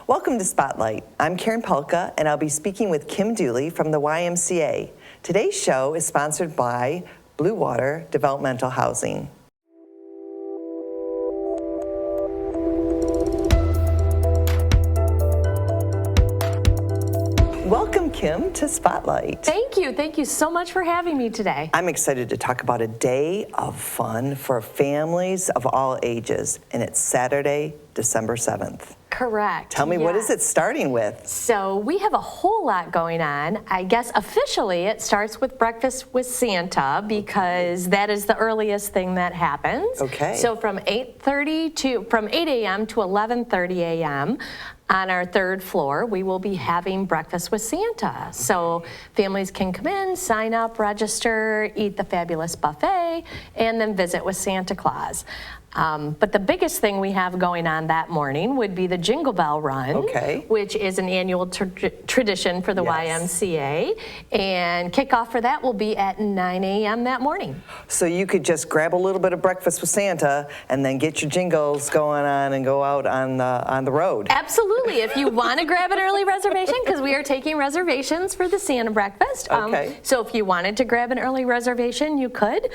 Welcome to Spotlight. I'm Karen Pelka, and I'll be speaking with Kim Dooley from the YMCA. Today's show is sponsored by Blue Water Developmental Housing. Welcome, Kim, to Spotlight. Thank you. Thank you so much for having me today. I'm excited to talk about a day of fun for families of all ages, and it's Saturday, December 7th. Correct. Tell me, yes. What is it starting with? So we have a whole lot going on. I guess officially it starts with breakfast with Santa because that is the earliest thing that happens. Okay. So from 8 a.m. to 11:30 a.m. on our third floor, we will be having breakfast with Santa. So families can come in, sign up, register, eat the fabulous buffet, and then visit with Santa Claus. But the biggest thing we have going on that morning would be the Jingle Bell Run, which is an annual tradition for the YMCA. And kickoff for that will be at 9 a.m. that morning. So you could just grab a little bit of breakfast with Santa and then get your jingles going on and go out on the road. Absolutely. If you want to grab an early reservation, because we are taking reservations for the Santa breakfast. So if you wanted to grab an early reservation, you could.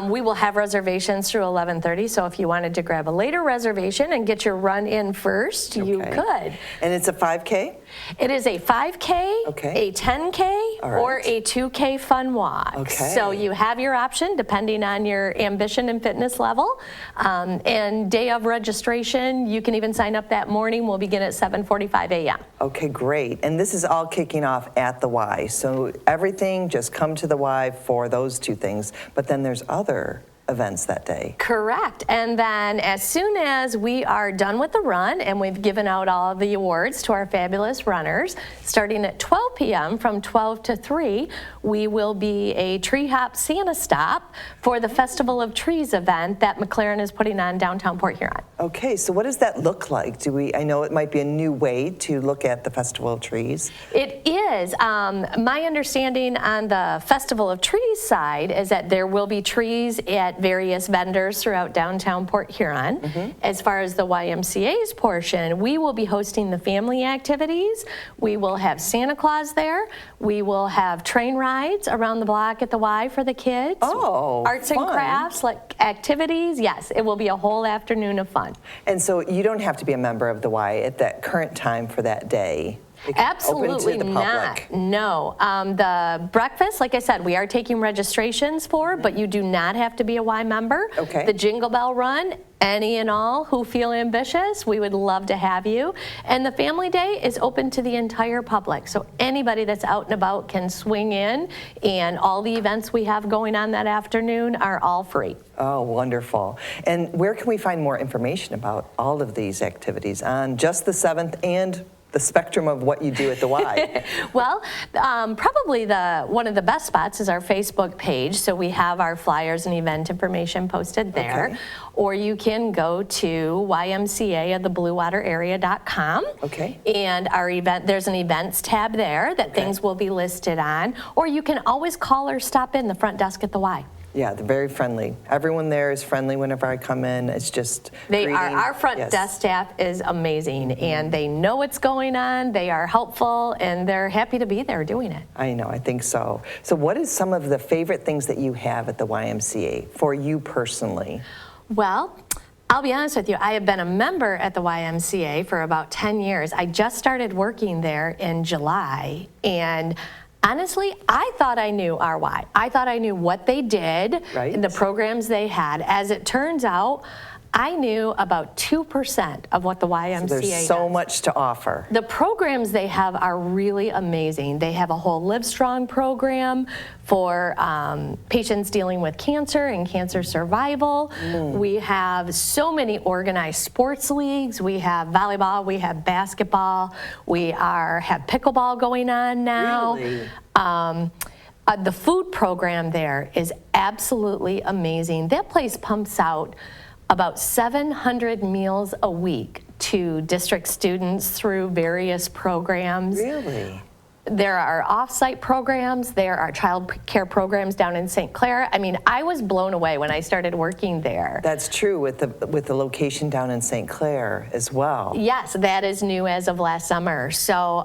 We will have reservations through 11:30. So if you wanted to grab a later reservation and get your run in first, you could. And it's a 5K? It is a 5K, a 10K, or a 2K fun walk. So you have your option depending on your ambition and fitness level. And day of registration, you can even sign up that morning. We'll begin at 7:45 a.m. Okay, great. And this is all kicking off at the Y. So everything, just come to the Y for those two things. But then there's other events that day. Correct. And then as soon as we are done with the run and we've given out all of the awards to our fabulous runners, starting at 12 p.m. from 12 to 3, we will be a tree hop Santa stop for the Festival of Trees event that McLaren is putting on downtown Port Huron. Okay, so what does that look like? I know it might be a new way to look at the Festival of Trees. It is. My understanding on the Festival of Trees side is that there will be trees at various vendors throughout downtown Port Huron. As far as the YMCA's portion, we will be hosting the family activities. We will have Santa Claus there. We will have train rides around the block at the Y for the kids. Oh, arts and crafts, like activities. Yes, it will be a whole afternoon of fun. And so you don't have to be a member of the Y at that current time for that day. Absolutely not. No. The breakfast, like I said, we are taking registrations for, but you do not have to be a Y member. The Jingle Bell Run, any and all who feel ambitious, we would love to have you. And the Family Day is open to the entire public. So anybody that's out and about can swing in, and all the events we have going on that afternoon are all free. Oh, wonderful. And where can we find more information about all of these activities on just the 7th and the spectrum of what you do at the Y? Well, probably one of the best spots is our Facebook page. So we have our flyers and event information posted there. Or you can go to YMCA at thebluewaterarea.com. And our event, there's an events tab there that things will be listed on. Or you can always call or stop in the front desk at the Y. Yeah, they're very friendly. Everyone there is friendly whenever I come in. It's just Our front desk staff is amazing, and they know what's going on. They are helpful, and they're happy to be there doing it. I know, I think so. So what is some of the favorite things that you have at the YMCA for you personally? Well, I'll be honest with you, I have been a member at the YMCA for about 10 years. I just started working there in July, and honestly, I thought I knew our Y. I thought I knew what they did, and the programs they had. As it turns out, I knew about 2% of what the YMCA does. There's so much to offer. The programs they have are really amazing. They have a whole Live Strong program for patients dealing with cancer and cancer survival. We have so many organized sports leagues. We have volleyball, we have basketball, we have pickleball going on now. Really? The food program there is absolutely amazing. That place pumps out about 700 meals a week to district students through various programs. Really? There are off-site programs. There are child care programs down in St. Clair. I mean, I was blown away when I started working there. That's true with the location down in St. Clair as well. Yes, that is new as of last summer. So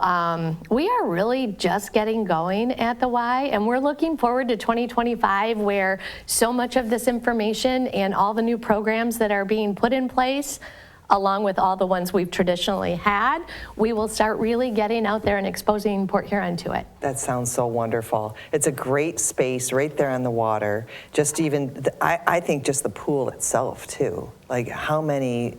we are really just getting going at the Y, and we're looking forward to 2025, where so much of this information and all the new programs that are being put in place, along with all the ones we've traditionally had, we will start really getting out there and exposing Port Huron to it. That sounds so wonderful. It's a great space right there on the water. Just even, I think just the pool itself too. Like how many,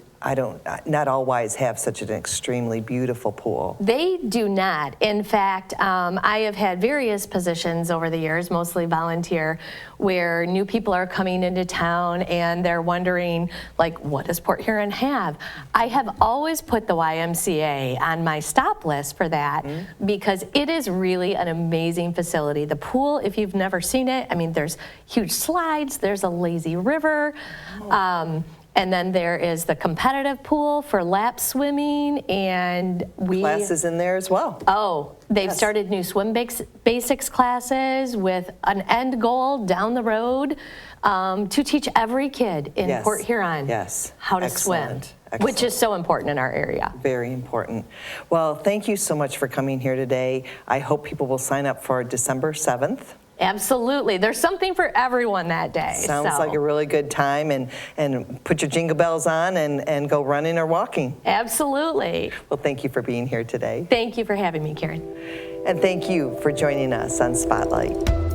not all Ys have such an extremely beautiful pool. They do not. In fact, I have had various positions over the years, mostly volunteer, where new people are coming into town and they're wondering, like, what does Port Huron have? I have always put the YMCA on my stop list for that because it is really an amazing facility. The pool, if you've never seen it, I mean, there's huge slides, there's a lazy river. And then there is the competitive pool for lap swimming, and Classes in there as well. Oh, they've started new swim basics classes with an end goal down the road to teach every kid in Port Huron how to swim, which is so important in our area. Very important. Well, thank you so much for coming here today. I hope people will sign up for December 7th. Absolutely. There's something for everyone that day. Sounds like a really good time, and put your jingle bells on and go running or walking. Absolutely. Well, thank you for being here today. Thank you for having me, Karen. And thank you for joining us on Spotlight.